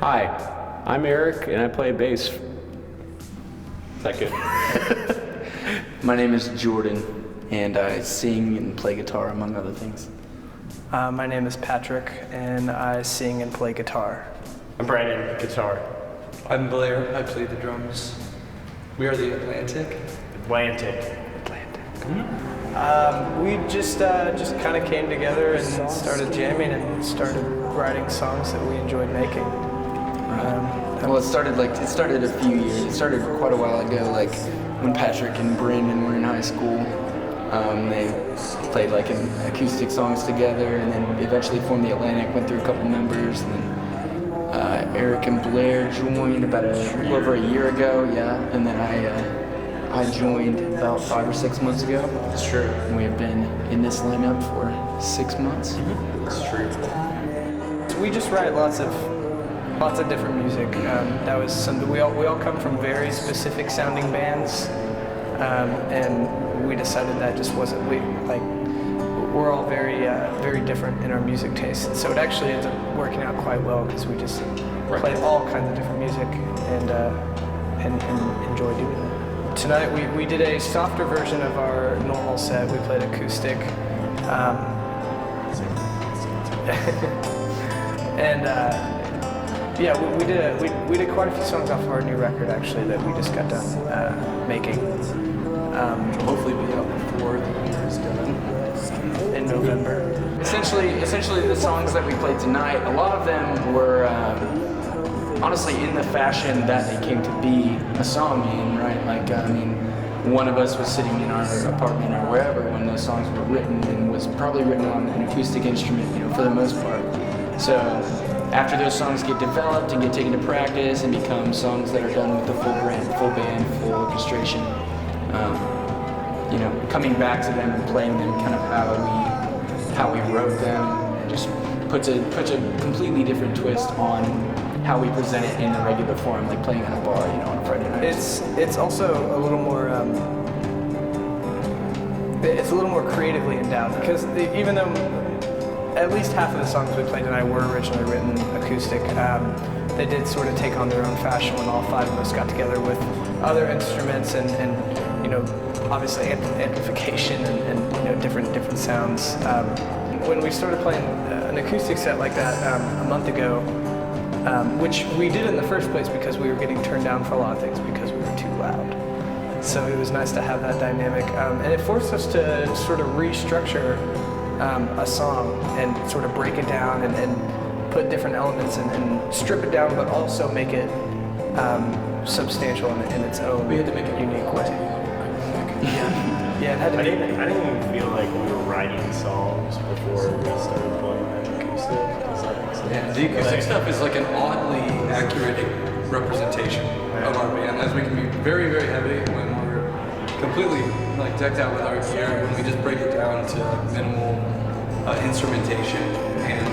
Hi, I'm Eric and I play bass. Second. My name is Jordan and I sing and play guitar among other things. My name is Patrick and I sing and play guitar. I'm Brandon, guitar. I'm Blair, I play the drums. We are the Atlantic. Atlantic. We just kind of came together and started jamming and started writing songs that we enjoyed making. Well, it started a few years. It started quite a while ago, like when Patrick and Brandon were in high school. They played like acoustic songs together, and then eventually formed the Atlantic. Went through a couple members, and then Eric and Blair joined about a little over a year ago. Yeah, and then I joined about 5 or 6 months ago. That's true. And we have been in this lineup for 6 months. That's true. We just write lots of different music. That was something we all come from very specific sounding bands, and we decided that just wasn't we're all very different in our music tastes. And so it actually ends up working out quite well because we just play all kinds of different music and enjoy doing it. Tonight we did a softer version of our normal set. We played acoustic. Yeah, we did quite a few songs off of our new record actually that we just got done making. Hopefully we'll be out before the year is done. In November. Essentially the songs that we played tonight, a lot of them were honestly in the fashion that they came to be a song in, right? Like, one of us was sitting in our apartment or wherever when those songs were written and was probably written on an acoustic instrument, for the most part. So after those songs get developed and get taken to practice and become songs that are done with the full band, full orchestration, coming back to them and playing them kind of how we wrote them just puts a completely different twist on how we present it in the regular form, like playing at a bar, on a Friday night. It's also a little more creatively endowed because even though at least half of the songs we played tonight were originally written acoustic, they did sort of take on their own fashion when all 5 of us got together with other instruments and obviously amplification and different sounds. When we started playing an acoustic set like that a month ago, which we did in the first place because we were getting turned down for a lot of things because we were too loud. So it was nice to have that dynamic, and it forced us to sort of restructure a song and sort of break it down and put different elements and strip it down, but also make it substantial in its own unique way. Yeah, it had to I be. didn't even feel like we were writing songs before we started playing acoustic. Does that make sense? Yeah, the acoustic stuff is like an oddly accurate representation of our band, as we can be very, very heavy when we're completely decked out with our gear, when we just break it down to minimal instrumentation and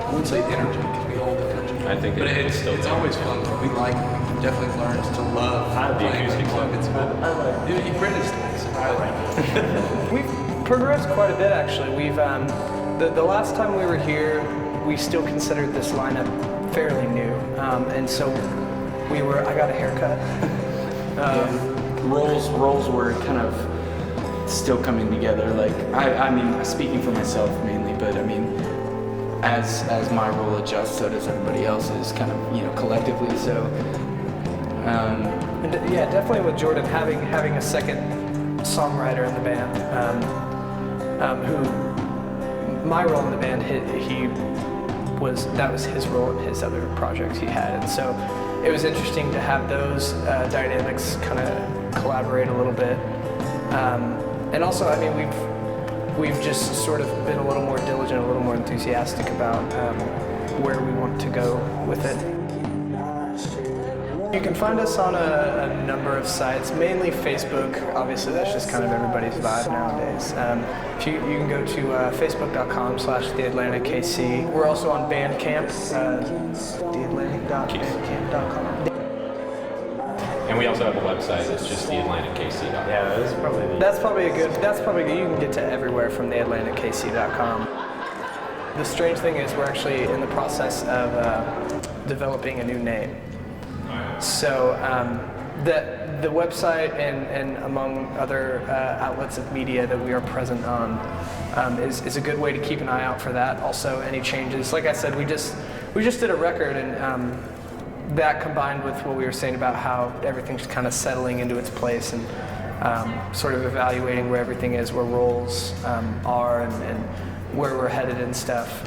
I wouldn't say energy because we hold energy. I think but it's always fun. We definitely learned to love The playing acoustic with stuff. It's cool. Brandon's nice. We've progressed quite a bit actually. We've the last time we were here, we still considered this lineup fairly new, and so I got a haircut. Roles were kind of still coming together. Like I mean, speaking for myself mainly, but I mean, as my role adjusts, so does everybody else's kind of collectively. So. Yeah, definitely with Jordan having a second songwriter in the band, who my role in the band, that was his role in his other projects he had, and so it was interesting to have those dynamics kind of collaborate a little bit, and also I mean we've just sort of been a little more diligent, a little more enthusiastic about where we want to go with it. You can find us on a number of sites, mainly Facebook. Obviously, that's just kind of everybody's vibe nowadays. You can go to facebook.com/theatlantickc. We're also on Bandcamp, theatlantic.bandcamp.com. And we also have a website. It's just theatlantickc.com. Yeah, That's probably good. You can get to everywhere from theatlantickc.com. the strange thing is we're actually in the process of developing a new name. So the website and among other outlets of media that we are present on is a good way to keep an eye out for that. Also, any changes. Like I said, we just did a record, and that combined with what we were saying about how everything's kind of settling into its place and sort of evaluating where everything is, where roles are, and where we're headed and stuff.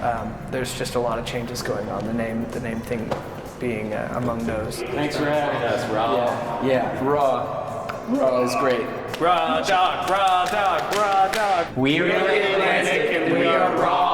There's just a lot of changes going on. The name thing being among those. Thanks for having us, Rob. Yeah, Raw is great. Raw dog, raw dog, raw dog. We are the Atlantic and we are raw.